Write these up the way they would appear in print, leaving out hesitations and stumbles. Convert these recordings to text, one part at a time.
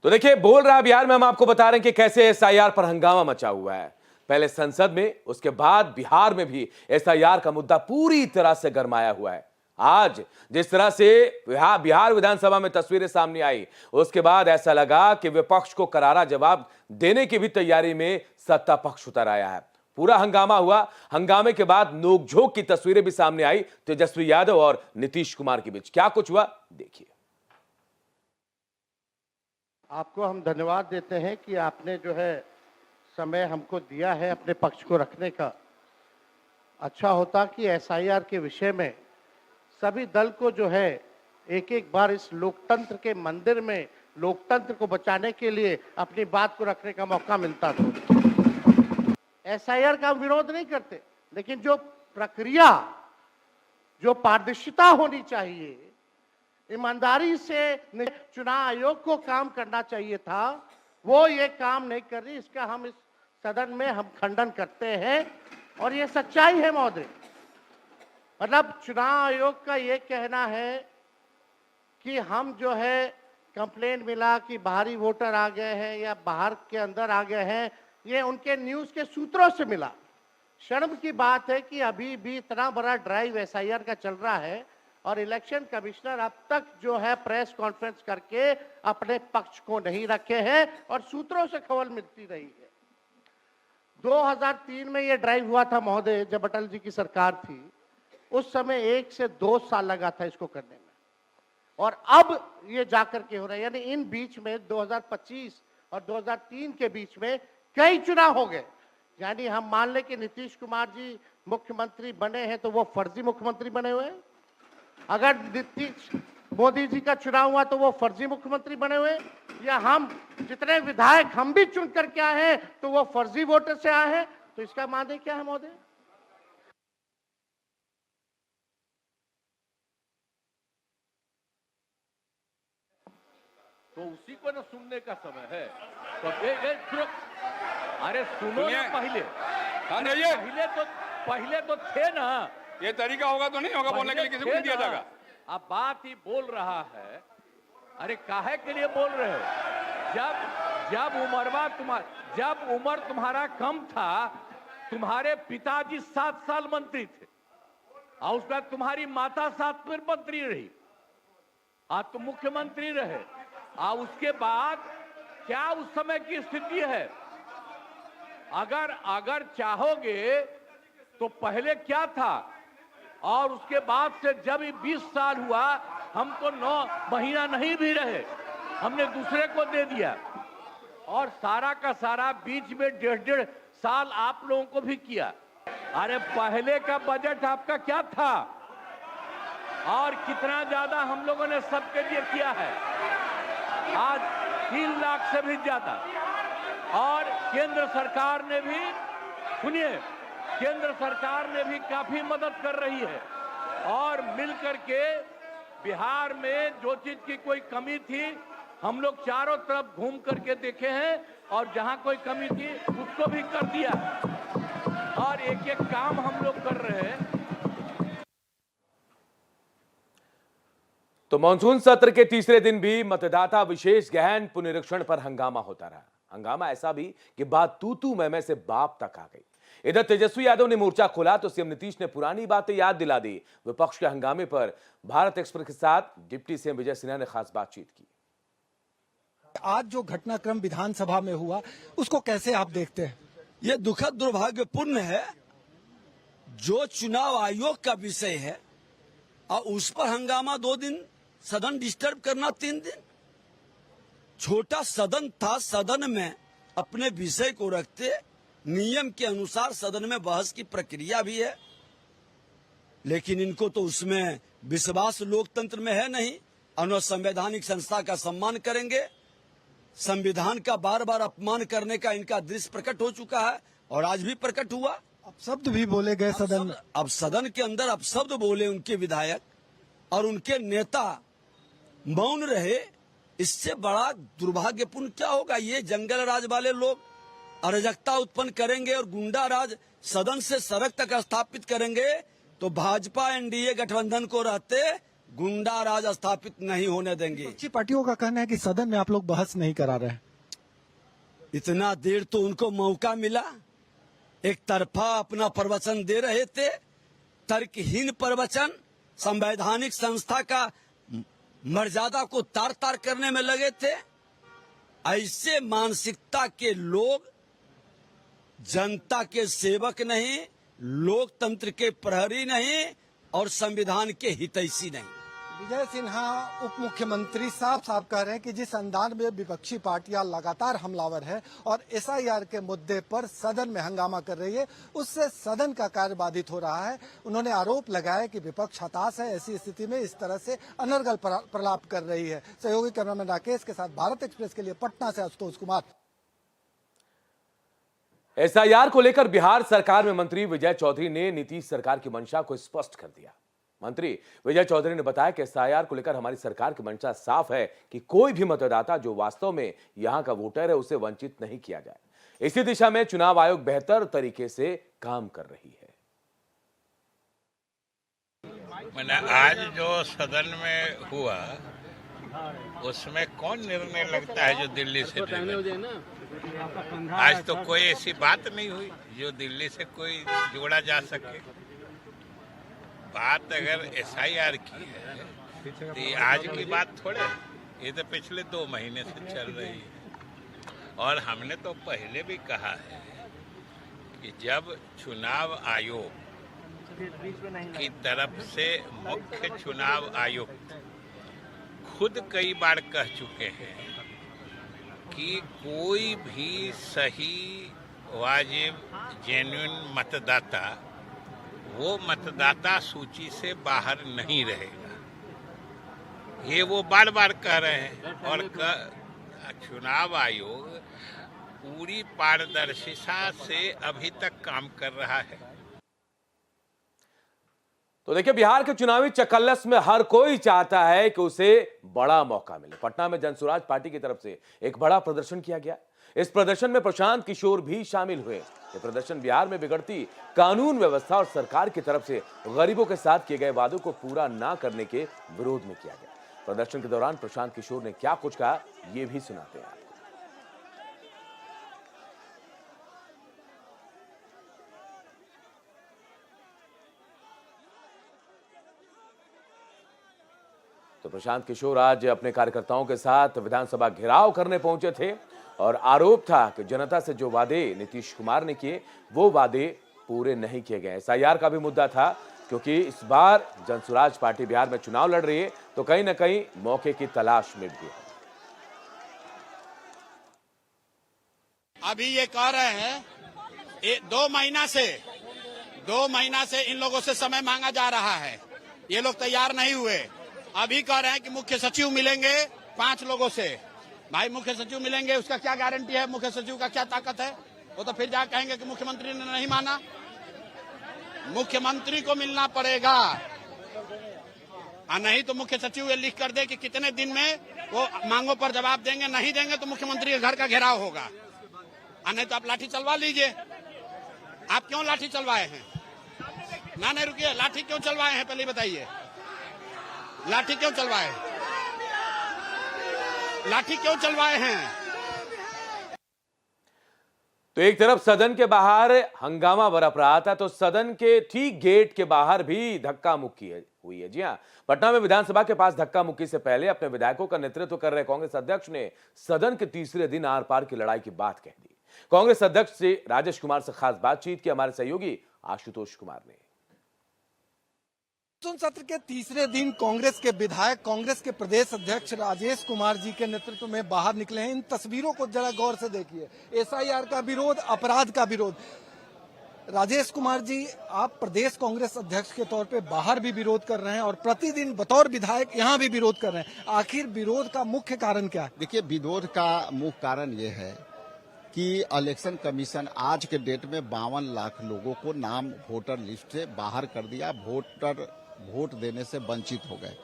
तो देखिए, बोल रहा बिहार में हम आपको बता रहे हैं कि कैसे एसआईआर पर हंगामा मचा हुआ है। पहले संसद में, उसके बाद बिहार में भी एसआईआर का मुद्दा पूरी तरह से गरमाया हुआ है। आज जिस तरह से बिहार विधानसभा में तस्वीरें सामने आई, उसके बाद ऐसा लगा कि विपक्ष को करारा जवाब देने की भी तैयारी में सत्ता पक्ष उतर आया है। पूरा हंगामा हुआ। हंगामे के बाद नोकझोंक की तस्वीरें भी सामने आई तेजस्वी यादव और नीतीश कुमार के बीच। क्या कुछ हुआ, देखिए। आपको हम धन्यवाद देते हैं कि आपने जो है समय हमको दिया है अपने पक्ष को रखने का। अच्छा होता कि एसआईआर के विषय में सभी दल को जो है एक एक बार इस लोकतंत्र के मंदिर में लोकतंत्र को बचाने के लिए अपनी बात को रखने का मौका मिलता था। एसआईआर का हम विरोध नहीं करते, लेकिन जो प्रक्रिया, जो पारदर्शिता होनी चाहिए, ईमानदारी से चुनाव आयोग को काम करना चाहिए था, वो ये काम नहीं कर रही। इसका हम इस सदन में हम खंडन करते हैं और ये सच्चाई है महोदय। मतलब चुनाव आयोग का ये कहना है कि हम जो है कंप्लेंट मिला कि बाहरी वोटर आ गए हैं या बाहर के अंदर आ गए हैं, ये उनके न्यूज़ के सूत्रों से मिला। शर्म की बात है कि अभी भी इतना बड़ा ड्राइव एसआईआर का चल रहा है और इलेक्शन कमिश्नर अब तक जो है प्रेस कॉन्फ्रेंस करके अपने पक्ष को नहीं रखे हैं और सूत्रों से खबर मिलती रही है। 2003 में ये ड्राइव हुआ था महोदय, जब अटल जी की सरकार थी। उस समय 1 से 2 साल लगा था इसको करने में, और अब ये जाकर के हो रहा है। यानी इन बीच में 2025 और 2003 के बीच में कई चुनाव हो गए। यानी हम मान लें कि नीतीश कुमार जी मुख्यमंत्री बने हैं तो वो फर्जी मुख्यमंत्री बने हुए हैं। अगर नीतीश मोदी जी का चुनाव हुआ तो वो फर्जी मुख्यमंत्री बने हुए, या हम जितने विधायक हम भी चुन करके आए हैं तो वो फर्जी वोटर से आए हैं। तो इसका माने क्या है महोदय? तो उसी को ना सुनने का समय है। तो अरे सुनो ना पहले। पहले तो थे ना। ये तरीका होगा तो नहीं होगा बोलने के लिए, किसी को नहीं दिया जाएगा। अब बात ही बोल रहा है। अरे काहे के लिए बोल रहे हो? जब उम्र तुम्हारा कम था, तुम्हारे पिताजी 7 साल मंत्री थे और उसके बाद तुम्हारी माता 7 फिर मंत्री रही, आज तुम मुख्यमंत्री रहे। और उसके बाद क्या उस समय की स्थिति है? अगर चाहोगे तो पहले क्या था और उसके बाद से जब 20 साल हुआ, हम तो 9 महीना नहीं भी रहे, हमने दूसरे को दे दिया। और सारा का सारा बीच में 1.5 साल आप लोगों को भी किया। अरे पहले का बजट आपका क्या था और कितना ज्यादा हम लोगों ने सबके लिए किया है? आज 3 लाख से भी ज्यादा। और केंद्र सरकार ने भी, सुनिए, केंद्र सरकार ने भी काफी मदद कर रही है। और मिलकर के बिहार में जो चीज की कोई कमी थी, हम लोग चारों तरफ घूम करके देखे हैं और जहां कोई कमी थी उसको भी कर दिया। और एक एक काम हम लोग कर रहे हैं। तो मानसून सत्र के तीसरे दिन भी मतदाता विशेष गहन पुनरीक्षण पर हंगामा होता रहा। हंगामा ऐसा भी कि बात तू मैं से बाप तक आ गई। इधर तेजस्वी यादव ने मोर्चा खोला तो सीएम नीतीश ने पुरानी बातें याद दिला दी। विपक्ष के हंगामे पर भारत एक्सप्रेस के साथ डिप्टी सीएम विजय सिन्हा ने खास बातचीत की। आज जो घटनाक्रम विधानसभा में हुआ, उसको कैसे आप देखते हैं? ये दुखद दुर्भाग्यपूर्ण है। जो चुनाव आयोग का विषय है और उस पर हंगामा 2 दिन, सदन डिस्टर्ब करना 3 दिन। छोटा सदन था, सदन में अपने विषय को रखते, नियम के अनुसार सदन में बहस की प्रक्रिया भी है, लेकिन इनको तो उसमें विश्वास लोकतंत्र में है नहीं। अनसंवैधानिक संस्था का सम्मान करेंगे, संविधान का बार बार अपमान करने का इनका दृश्य प्रकट हो चुका है और आज भी प्रकट हुआ। अपशब्द भी बोले गए सदन में। अब सदन के अंदर अपशब्द बोले उनके विधायक और उनके नेता मौन रहे। इससे बड़ा दुर्भाग्यपूर्ण क्या होगा? ये जंगल राज वाले लोग अराजकता उत्पन्न करेंगे और गुंडा राज सदन से सड़क तक स्थापित करेंगे, तो भाजपा एनडीए गठबंधन को रहते गुंडा राज स्थापित नहीं होने देंगे। विपक्षी पार्टियों का कहना है कि सदन में आप लोग बहस नहीं करा रहे हैं। इतना देर तो उनको मौका मिला, एक तरफा अपना प्रवचन दे रहे थे, तर्कहीन प्रवचन, संवैधानिक संस्था का मर्यादा को तार तार करने में लगे थे। ऐसे मानसिकता के लोग जनता के सेवक नहीं, लोकतंत्र के प्रहरी नहीं और संविधान के हितैषी नहीं। विजय सिन्हा उप मुख्यमंत्री साफ साफ कह रहे हैं कि जिस अंदाज में विपक्षी पार्टियां लगातार हमलावर है और एसआईआर के मुद्दे पर सदन में हंगामा कर रही है, उससे सदन का कार्य बाधित हो रहा है। उन्होंने आरोप लगाया कि विपक्ष हताश है, ऐसी स्थिति में इस तरह से अनर्गल प्रलाप कर रही है। सहयोगी कैमरामैन राकेश के साथ भारत एक्सप्रेस के लिए पटना से आशुतोष कुमार। एसआईआर को लेकर बिहार सरकार में मंत्री विजय चौधरी ने नीतीश सरकार की मंशा को स्पष्ट कर दिया। मंत्री विजय चौधरी ने बताया कि एसआईआर को लेकर हमारी सरकार की मंशा साफ है कि कोई भी मतदाता जो वास्तव में यहां का वोटर है उसे वंचित नहीं किया जाए। इसी दिशा में चुनाव आयोग बेहतर तरीके से काम कर रही है। मैंने आज जो सदन में हुआ उसमें कौन निर्णय लगता है जो दिल्ली से आज तो कोई ऐसी बात नहीं हुई जो दिल्ली से कोई जोड़ा जा सके। बात अगर एसआईआर की है तो ये आज की बात थोड़े, ये तो पिछले 2 महीने से चल रही है। और हमने तो पहले भी कहा है कि जब चुनाव आयोग की तरफ से मुख्य चुनाव आयुक्त खुद कई बार कह चुके हैं कि कोई भी सही वाजिब जेन्युइन मतदाता वो मतदाता सूची से बाहर नहीं रहेगा, ये वो बार बार कह रहे हैं। और चुनाव आयोग पूरी पारदर्शिता से अभी तक काम कर रहा है। तो देखिए, बिहार के चुनावी चकल्लस में हर कोई चाहता है कि उसे बड़ा मौका मिले। पटना में जनसुराज पार्टी की तरफ से एक बड़ा प्रदर्शन किया गया। इस प्रदर्शन में प्रशांत किशोर भी शामिल हुए। ये प्रदर्शन बिहार में बिगड़ती कानून व्यवस्था और सरकार की तरफ से गरीबों के साथ किए गए वादों को पूरा ना करने के विरोध में किया गया। प्रदर्शन के दौरान प्रशांत किशोर ने क्या कुछ कहा, ये भी सुनाते हैं। तो प्रशांत किशोर आज अपने कार्यकर्ताओं के साथ विधानसभा घेराव करने पहुंचे थे और आरोप था कि जनता से जो वादे नीतीश कुमार ने किए वो वादे पूरे नहीं किए गए। एसआईआर का भी मुद्दा था, क्योंकि इस बार जनसुराज पार्टी बिहार में चुनाव लड़ रही है तो कहीं ना कहीं मौके की तलाश में भी है। अभी ये कह रहे हैं 2 महीना से इन लोगों से समय मांगा जा रहा है, ये लोग तैयार नहीं हुए। अभी कह रहे हैं कि मुख्य सचिव मिलेंगे 5 लोगों से। भाई मुख्य सचिव मिलेंगे, उसका क्या गारंटी है? मुख्य सचिव का क्या ताकत है? वो तो फिर जा कहेंगे कि मुख्यमंत्री ने नहीं माना। मुख्यमंत्री को मिलना पड़ेगा, और नहीं तो मुख्य सचिव ये लिख कर दे कि कितने दिन में वो मांगों पर जवाब देंगे। नहीं देंगे तो मुख्यमंत्री के घर का घेराव होगा, और नहीं तो आप लाठी चलवा लीजिए। आप क्यों लाठी चलवाए हैं? ना नहीं रुकिए, लाठी क्यों चलवाए हैं पहले बताइए। लाठी क्यों चलवाए? लाठी क्यों चलवाए हैं? तो एक तरफ सदन के बाहर हंगामा बरप रहा था, तो सदन के ठीक गेट के बाहर भी धक्का मुक्की हुई है। जी हां, पटना में विधानसभा के पास धक्का मुक्की से पहले अपने विधायकों का नेतृत्व कर रहे कांग्रेस अध्यक्ष ने सदन के तीसरे दिन आर पार की लड़ाई की बात कह दी। कांग्रेस अध्यक्ष से राजेश कुमार से खास बातचीत की हमारे सहयोगी आशुतोष कुमार ने। मानसून सत्र के तीसरे दिन कांग्रेस के विधायक कांग्रेस के प्रदेश अध्यक्ष राजेश कुमार जी के नेतृत्व में बाहर निकले हैं। इन तस्वीरों को जरा गौर से देखिए। एसआईआर का विरोध, अपराध का विरोध। राजेश कुमार जी, आप प्रदेश कांग्रेस अध्यक्ष के तौर पे बाहर भी विरोध कर रहे हैं और प्रतिदिन बतौर विधायक यहाँ भी विरोध कर रहे हैं। आखिर विरोध का मुख्य कारण क्या है? देखिए, विरोध का मुख्य कारण ये है कि इलेक्शन कमीशन आज के डेट में 52 लाख लोगों को नाम वोटर लिस्ट से बाहर कर दिया, वोट देने से वंचित हो गए।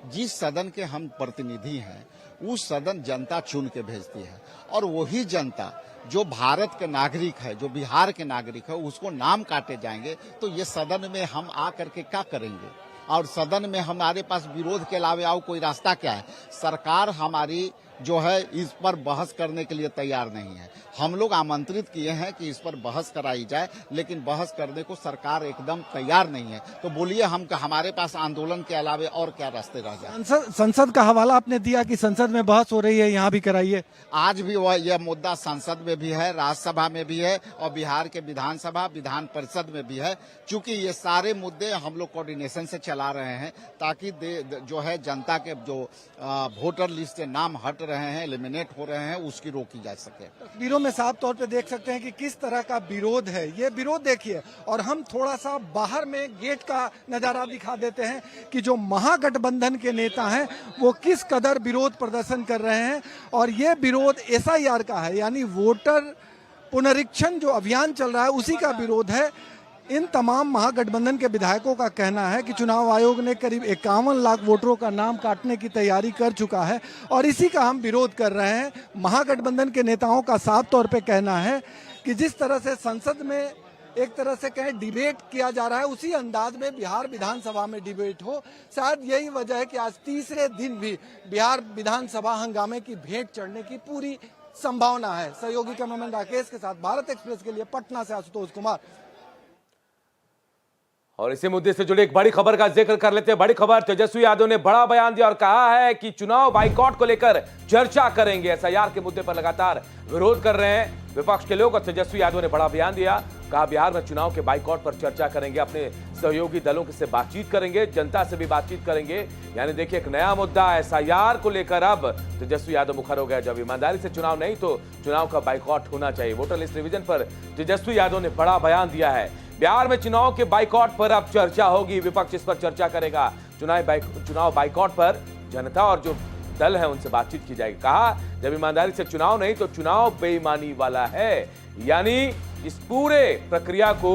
जिस सदन के हम प्रतिनिधि हैं उस सदन जनता चुन के भेजती है, और वही जनता जो भारत के नागरिक है, जो बिहार के नागरिक है, उसको नाम काटे जाएंगे तो ये सदन में हम आ करके क्या करेंगे? और सदन में हमारे पास विरोध के अलावा और कोई रास्ता क्या है? सरकार हमारी जो है इस पर बहस करने के लिए तैयार नहीं है। हम लोग आमंत्रित किए हैं कि इस पर बहस कराई जाए, लेकिन बहस करने को सरकार एकदम तैयार नहीं है। तो बोलिए हमारे पास आंदोलन के अलावा और क्या रास्ते रह जाए? संसद का हवाला आपने दिया कि संसद में बहस हो रही है, यहाँ भी कराइए। आज भी यह मुद्दा संसद में भी है, राज्यसभा में भी है और बिहार के विधानसभा विधान परिषद में भी है। क्योंकि ये सारे मुद्दे हम लोग कोऑर्डिनेशन से चला रहे हैं ताकि जो है जनता के जो वोटर लिस्ट से नाम हट रहे हैं, एलिमिनेट हो रहे हैं, उसकी रोकी जा सके। तस्वीरों में साफ तौर पे देख सकते हैं कि किस तरह का विरोध है। ये विरोध देखिए, और हम थोड़ा सा बाहर में गेट का नजारा दिखा देते हैं कि जो महागठबंधन के नेता हैं वो किस कदर विरोध प्रदर्शन कर रहे हैं। और ये विरोध SIR का है, यानी वोटर पुनरीक्षण जो अभियान चल रहा है उसी का विरोध है। इन तमाम महागठबंधन के विधायकों का कहना है कि चुनाव आयोग ने करीब 51 लाख वोटरों का नाम काटने की तैयारी कर चुका है और इसी का हम विरोध कर रहे हैं। महागठबंधन के नेताओं का साफ तौर पे कहना है कि जिस तरह से संसद में एक तरह से कहें डिबेट किया जा रहा है, उसी अंदाज में बिहार विधानसभा में डिबेट हो। शायद यही वजह है कि आज तीसरे दिन भी बिहार विधानसभा हंगामे की भेंट चढ़ने की पूरी संभावना है। सहयोगी कैमरामैन राकेश के साथ भारत एक्सप्रेस के लिए पटना से आशुतोष कुमार। और इसी मुद्दे से जुड़ी एक बड़ी खबर का जिक्र कर लेते हैं। बड़ी खबर, तेजस्वी यादव ने बड़ा बयान दिया और कहा है कि चुनाव बाइकॉट को लेकर चर्चा करेंगे। SIR के मुद्दे पर लगातार विरोध कर रहे हैं विपक्ष के लोग और तेजस्वी यादव ने बड़ा बयान दिया। कहा बिहार में चुनाव के बाइकॉट पर चर्चा करेंगे, अपने सहयोगी दलों से बातचीत करेंगे, जनता से भी बातचीत करेंगे। यानी देखिए एक नया मुद्दा SIR को लेकर अब तेजस्वी यादव मुखर हो गया। जब ईमानदारी से चुनाव नहीं तो चुनाव का बाइकॉट होना चाहिए। वोटर लिस्ट रिवीजन पर तेजस्वी यादव ने बड़ा बयान दिया है। बिहार में चुनाव के बाइकॉट पर अब चर्चा होगी, विपक्ष इस पर चर्चा करेगा। चुनाव बाइकॉट पर जनता और जो दल है उनसे बातचीत की जाएगी। कहा जब ईमानदारी से चुनाव नहीं तो चुनाव बेईमानी वाला है। यानी इस पूरे प्रक्रिया को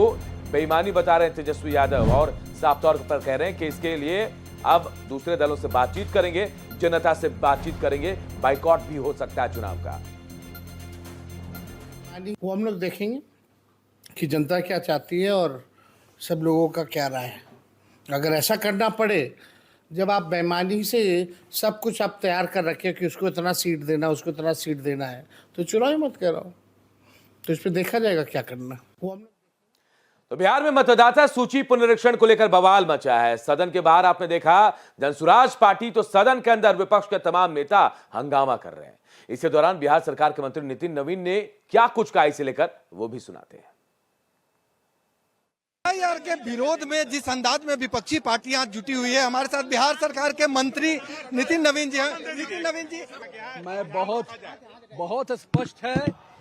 बेईमानी बता रहे हैं तेजस्वी यादव और साफ तौर पर कह रहे हैं कि इसके लिए अब दूसरे दलों से बातचीत करेंगे, जनता से बातचीत करेंगे, बाइकॉट भी हो सकता है चुनाव का। वो हम लोग देखेंगे कि जनता क्या चाहती है और सब लोगों का क्या राय है। अगर ऐसा करना पड़े, जब आप बेईमानी से सब कुछ आप तैयार कर रखे कि उसको इतना सीट देना, उसको इतना सीट देना है, तो चुनाव ही मत कराओ। तो इस पर देखा जाएगा क्या करना। तो बिहार में मतदाता सूची पुनरीक्षण को लेकर बवाल मचा है। सदन के बाहर आपने देखा जनसुराज पार्टी, तो सदन के अंदर विपक्ष के तमाम नेता हंगामा कर रहे हैं। इसी दौरान बिहार सरकार के मंत्री नितिन नवीन ने क्या कुछ कहा, इसे लेकर वो भी सुनाते हैं। SIR के विरोध में जिस अंदाज में विपक्षी पार्टियां जुटी हुई है, हमारे साथ बिहार सरकार के मंत्री नितिन नवीन जी हैं। नितिन नवीन जी, मैं बहुत स्पष्ट है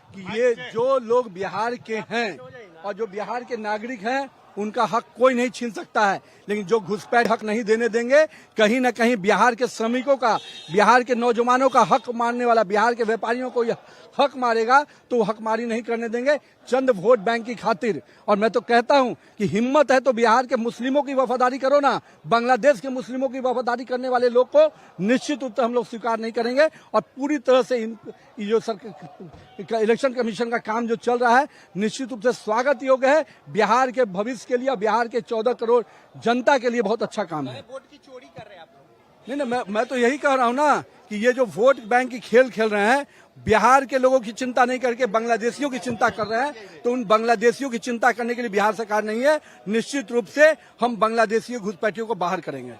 कि ये जो लोग बिहार के हैं और जो बिहार के नागरिक हैं उनका हक कोई नहीं छीन सकता है, लेकिन जो घुसपैठ हक नहीं देने देंगे। कहीं न कहीं बिहार के श्रमिकों का, बिहार के नौजवानों का हक मारने वाला, बिहार के व्यापारियों को यह हक मारेगा तो वो हकमारी नहीं करने देंगे चंद वोट बैंक की खातिर। और मैं तो कहता हूं कि हिम्मत है तो बिहार के मुस्लिमों की वफादारी करो ना। बांग्लादेश के मुस्लिमों की वफादारी करने वाले लोग को निश्चित रूप से हम लोग स्वीकार नहीं करेंगे। और पूरी तरह से जो इलेक्शन कमीशन का काम जो चल रहा है निश्चित रूप से स्वागत योग्य है। बिहार के भविष्य के लिए, बिहार के 14 करोड़ जनता के लिए बहुत अच्छा काम है। वोट की चोरी कर रहे हैं आप लोग। नहीं, मैं तो यही कह रहा हूं ना कि ये जो वोट बैंक की खेल खेल रहे हैं, बिहार के लोगों की चिंता नहीं करके बांग्लादेशियों की चिंता कर रहे हैं। तो उन बांग्लादेशियों की चिंता करने के लिए बिहार सरकार नहीं है। निश्चित रूप से हम बांग्लादेशी घुसपैठियों को बाहर करेंगे।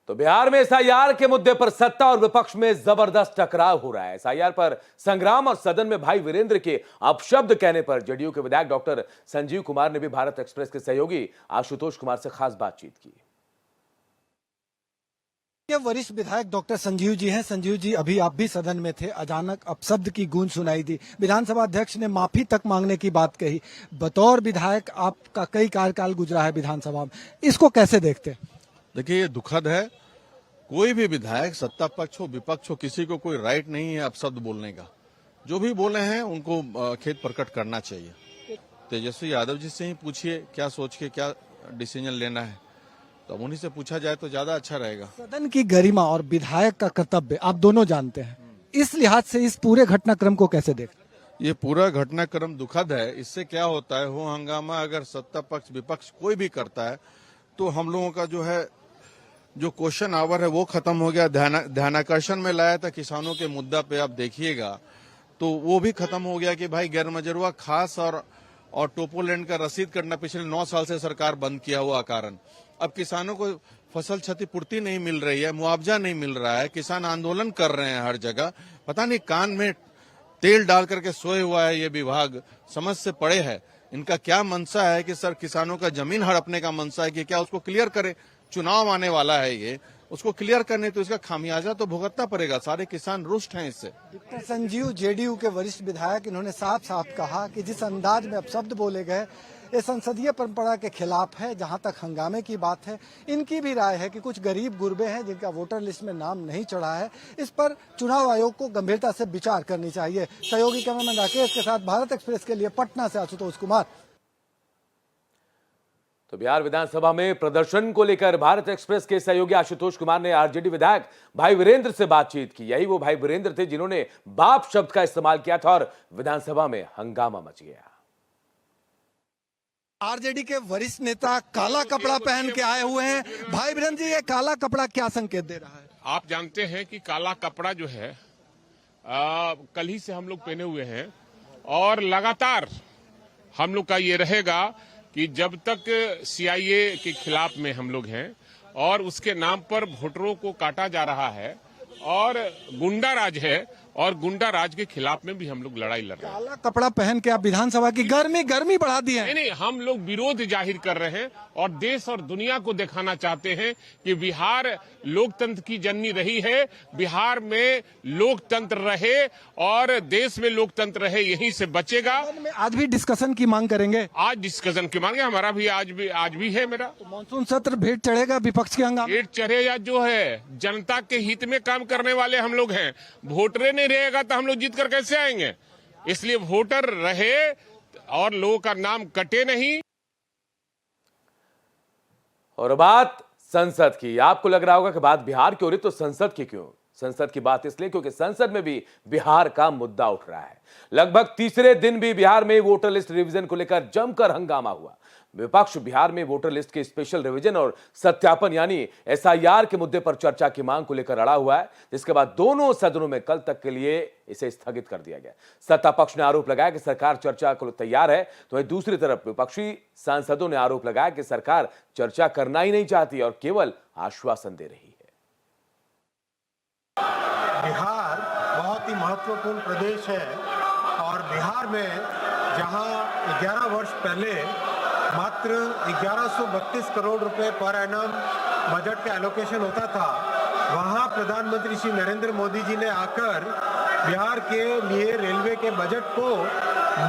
तो बिहार में SIR के मुद्दे पर सत्ता और विपक्ष में जबरदस्त टकराव हो रहा है। SIR पर संग्राम और सदन में भाई वीरेंद्र के अपशब्द कहने पर जदयू के विधायक डॉक्टर संजीव कुमार ने भी भारत एक्सप्रेस के सहयोगी आशुतोष कुमार से खास बातचीत की। ये वरिष्ठ विधायक डॉक्टर संजीव जी हैं। संजीव जी, अभी आप भी सदन में थे, अचानक अपशब्द की गूंज सुनाई दी। विधानसभा अध्यक्ष ने माफी तक मांगने की बात कही। बतौर विधायक आपका कई कार्यकाल गुजरा है विधानसभा में, इसको कैसे देखते हैं? देखिए, ये दुखद है। कोई भी विधायक, सत्ता पक्ष हो विपक्ष हो, किसी को कोई राइट नहीं है अपशब्द बोलने का। जो भी बोले हैं उनको खेद प्रकट करना चाहिए। तेजस्वी यादव जी से ही पूछिए क्या सोच के क्या डिसीजन लेना है, तो उन्हीं से पूछा जाए तो ज्यादा अच्छा रहेगा। सदन की गरिमा और विधायक का कर्तव्य आप दोनों जानते हैं, इस लिहाज से इस पूरे घटनाक्रम को कैसे देखते? ये पूरा घटनाक्रम दुखद है। इससे क्या होता है, हो हंगामा अगर सत्ता पक्ष विपक्ष कोई भी करता है तो हम लोगों का जो क्वेश्चन आवर है वो खत्म हो गया। ध्यानाकर्षण में लाया था किसानों के मुद्दा पे, आप देखिएगा तो वो भी खत्म हो गया कि भाई गैर मजरूआ खास और टोपोलैंड का रसीद करना पिछले 9 साल से सरकार बंद किया हुआ कारण अब किसानों को फसल क्षतिपूर्ति नहीं मिल रही है, मुआवजा नहीं मिल रहा है, किसान आंदोलन कर रहे हैं हर जगह। पता नहीं कान में तेल डाल करके सोए हुआ है ये विभाग, समझ से पड़े है। इनका क्या मनसा है कि सर किसानों का जमीन हड़पने का मनसा है कि क्या, उसको क्लियर करे। चुनाव आने वाला है, ये उसको क्लियर करने तो इसका खामियाजा तो भुगतना पड़ेगा। सारे किसान रुष्ट हैं इससे। डॉक्टर संजीव जेडीयू के वरिष्ठ विधायक, इन्होंने साफ साफ कहा कि जिस अंदाज में अब शब्द बोले गए ये संसदीय परंपरा के खिलाफ है। जहां तक हंगामे की बात है, इनकी भी राय है कि कुछ गरीब गुरबे हैं जिनका वोटर लिस्ट में नाम नहीं चढ़ा है। इस पर चुनाव आयोग को गंभीरता से विचार करनी चाहिए। सहयोगी कैमरामैन राकेश के साथ भारत एक्सप्रेस के लिए पटना से आशुतोष कुमार। तो बिहार विधानसभा में प्रदर्शन को लेकर भारत एक्सप्रेस के सहयोगी आशुतोष कुमार ने आरजेडी विधायक भाई वीरेंद्र से बातचीत की। यही वो भाई वीरेंद्र थे जिन्होंने बाप शब्द का इस्तेमाल किया था और विधानसभा में हंगामा मच गया। आरजेडी के वरिष्ठ नेता काला कपड़ा पहन के आए हुए हैं। भाई वीरेंद्र जी, ये काला कपड़ा क्या संकेत दे रहा है? आप जानते हैं कि काला कपड़ा जो है कल ही से हम लोग पहने हुए हैं और लगातार हम लोग का ये रहेगा कि जब तक सीआईए के खिलाफ में हम लोग हैं और उसके नाम पर वोटरों को काटा जा रहा है और गुंडा राज है और गुंडा राज के खिलाफ में भी हम लोग लड़ाई लड़ रहे हैं। काला कपड़ा पहन के आप विधानसभा की गर्मी बढ़ा दी है। नहीं, हम लोग विरोध जाहिर कर रहे हैं और देश और दुनिया को दिखाना चाहते हैं कि बिहार लोकतंत्र की जननी रही है। बिहार में लोकतंत्र रहे और देश में लोकतंत्र रहे, यहीं से बचेगा। आज भी डिस्कशन की मांग करेंगे। आज डिस्कशन की मांग है हमारा भी, आज भी है मेरा। तो मानसून सत्र भेंट चढ़ेगा विपक्ष के हंगामे? भेंट चढ़ेगा जो है, जनता के हित में काम करने वाले हम लोग हैं। वोटरे नहीं रहेगा तो हम लोग जीत कर कैसे आएंगे? इसलिए वोटर रहे और लोगों का नाम कटे नहीं। और बात संसद की। आपको लग रहा होगा कि बात बिहार की हो रही तो संसद की क्यों? संसद की बात इसलिए क्योंकि संसद में भी बिहार का मुद्दा उठ रहा है। लगभग तीसरे दिन भी बिहार में वोटर लिस्ट रिवीजन को लेकर जमकर हंगामा हुआ। विपक्ष बिहार में वोटर लिस्ट के स्पेशल रिवीजन और सत्यापन यानी एसआईआर के मुद्दे पर चर्चा की मांग को लेकर अड़ा हुआ है, जिसके बाद दोनों सदनों में कल तक के लिए इसे स्थगित कर दिया गया। सत्ता पक्ष ने आरोप लगाया कि सरकार चर्चा को तैयार है, तो वहीं दूसरी तरफ विपक्षी सांसदों ने आरोप लगाया कि सरकार चर्चा करना ही नहीं चाहती और केवल आश्वासन दे रही है। बिहार बहुत ही महत्वपूर्ण प्रदेश है और बिहार में जहां 11 वर्ष पहले मात्र 1132 करोड़ रुपए पर एनम बजट का एलोकेशन होता था, वहां प्रधानमंत्री श्री नरेंद्र मोदी जी ने आकर बिहार के लिए रेलवे के बजट को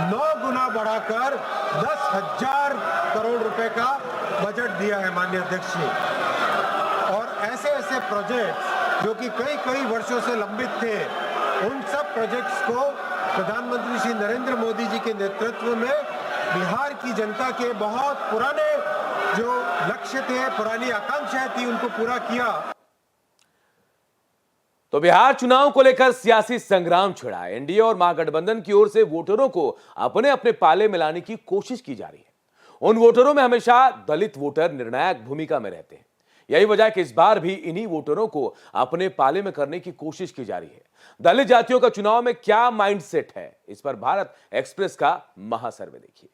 9 गुना बढ़ाकर 10,000 करोड़ रुपए का बजट दिया है माननीय अध्यक्ष जी। और ऐसे ऐसे प्रोजेक्ट्स जो कि कई वर्षों से लंबित थे, उन सब प्रोजेक्ट्स को प्रधानमंत्री श्री नरेंद्र मोदी जी के नेतृत्व में बिहार की जनता के बहुत पुराने जो लक्ष्य थे, पुरानी आकांक्षाएं थी, उनको पूरा किया। तो बिहार चुनाव को लेकर सियासी संग्राम छिड़ा। एनडीए और महागठबंधन की ओर से वोटरों को अपने अपने पाले में लाने की कोशिश की जा रही है। उन वोटरों में हमेशा दलित वोटर निर्णायक भूमिका में रहते हैं। यही वजह है कि इस बार भी इन्हीं वोटरों को अपने पाले में करने की कोशिश की जा रही है। दलित जातियों का चुनाव में क्या माइंडसेट है, इस पर भारत एक्सप्रेस का महासर्वे देखिए।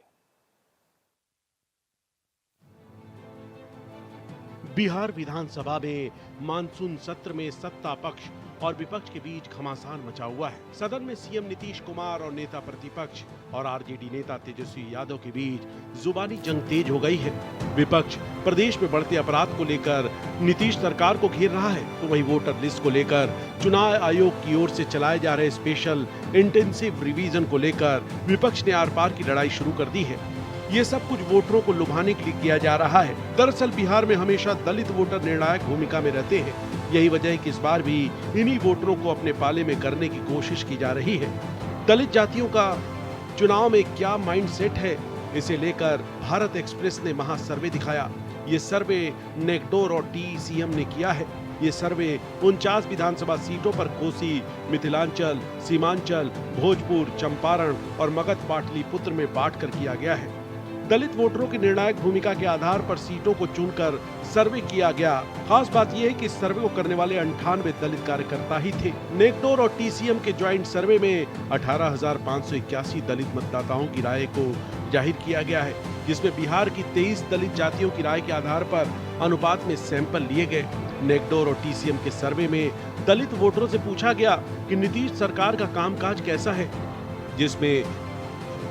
बिहार विधानसभा में मानसून सत्र में सत्ता पक्ष और विपक्ष के बीच घमासान मचा हुआ है। सदन में सीएम नीतीश कुमार और नेता प्रतिपक्ष और आरजेडी नेता तेजस्वी यादव के बीच जुबानी जंग तेज हो गई है। विपक्ष प्रदेश में बढ़ते अपराध को लेकर नीतीश सरकार को घेर रहा है, तो वहीं वोटर लिस्ट को लेकर चुनाव आयोग की ओर से चलाए जा रहे स्पेशल इंटेंसिव रिवीजन को लेकर विपक्ष ने आर पार की लड़ाई शुरू कर दी है। ये सब कुछ वोटरों को लुभाने के लिए किया जा रहा है। दरअसल बिहार में हमेशा दलित वोटर निर्णायक भूमिका में रहते हैं। यही वजह है कि इस बार भी इन्हीं वोटरों को अपने पाले में करने की कोशिश की जा रही है। दलित जातियों का चुनाव में क्या माइंडसेट है, इसे लेकर भारत एक्सप्रेस ने महासर्वे दिखाया। ये सर्वे नेकडोर और टीसीएम ने किया है। ये सर्वे 49 विधानसभा सीटों पर कोसी, मिथिलांचल, सीमांचल, भोजपुर, चंपारण और मगध पाटलिपुत्र में बांटकर किया गया है। दलित वोटरों की निर्णायक भूमिका के आधार पर सीटों को चुनकर सर्वे किया गया। खास बात यह है कि इस सर्वे को करने वाले 98 दलित कार्यकर्ता ही थे। नेकडोर और टीसीएम के ज्वाइंट सर्वे में 18,581 दलित मतदाताओं की राय को जाहिर किया गया है, जिसमें बिहार की 23 दलित जातियों की राय के आधार पर अनुपात में सैंपल लिए गए। नेकडोर और टीसीएम के सर्वे में दलित वोटरों से पूछा गया कि नीतीश सरकार का कामकाज कैसा है, जिसमें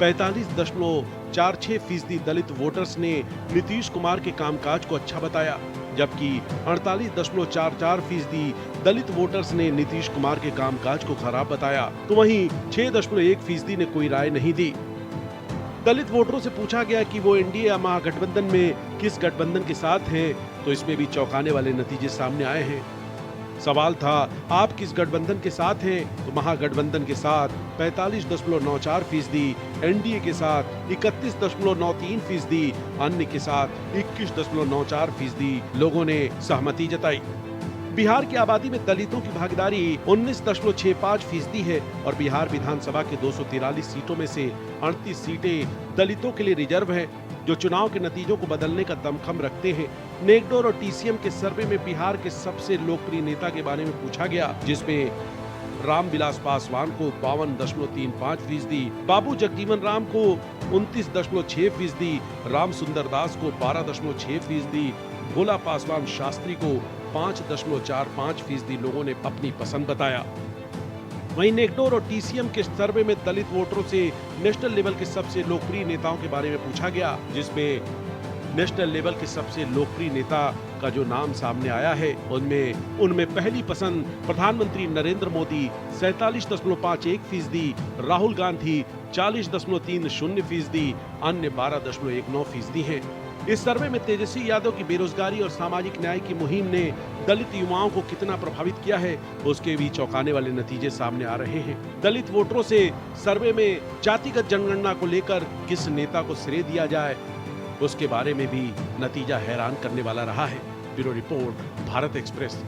45.46% दलित वोटर्स ने नीतीश कुमार के कामकाज को अच्छा बताया, जबकि 48.44% दलित वोटर्स ने नीतीश कुमार के कामकाज को खराब बताया, तो वहीं 6.1% ने कोई राय नहीं दी। दलित वोटरों से पूछा गया कि वो एनडीए या महागठबंधन में किस गठबंधन के साथ हैं, तो इसमें भी चौंकाने वाले नतीजे सामने आए हैं। सवाल था आप किस गठबंधन के साथ हैं, तो महागठबंधन के साथ 45.94%, एनडीए के साथ 31.93%, अन्य के साथ 21.94% लोगों ने सहमति जताई। बिहार की आबादी में दलितों की भागीदारी 19.65% है और बिहार विधानसभा के 243 सीटों में से 38 सीटें दलितों के लिए रिजर्व है, जो चुनाव के नतीजों को बदलने का दमखम रखते हैं। नेकडोर और टीसीएम के सर्वे में बिहार के सबसे लोकप्रिय नेता के बारे में पूछा गया, जिसमें रामविलास पासवान को 52.35%, बाबू जगजीवन राम को 29.6%, राम सुंदर दास को 12.6%, भोला पासवान शास्त्री को 5.45% लोगों ने अपनी पसंद बताया। वहीं नेकडोर और टीसीएम के सर्वे में दलित वोटरों से नेशनल लेवल के सबसे लोकप्रिय नेताओं के बारे में पूछा गया, जिसमें नेशनल लेवल के सबसे लोकप्रिय नेता का जो नाम सामने आया है उनमें पहली पसंद प्रधानमंत्री नरेंद्र मोदी 47.51%, राहुल गांधी 40.30%, अन्य 12.19% हैं। इस सर्वे में तेजस्वी यादव की बेरोजगारी और सामाजिक न्याय की मुहिम ने दलित युवाओं को कितना प्रभावित किया है, उसके भी चौंकाने वाले नतीजे सामने आ रहे हैं। दलित वोटरों से सर्वे में जातिगत जनगणना को लेकर किस नेता को श्रेय दिया जाए, उसके बारे में भी नतीजा हैरान करने वाला रहा है। Bureau report, Bharat express.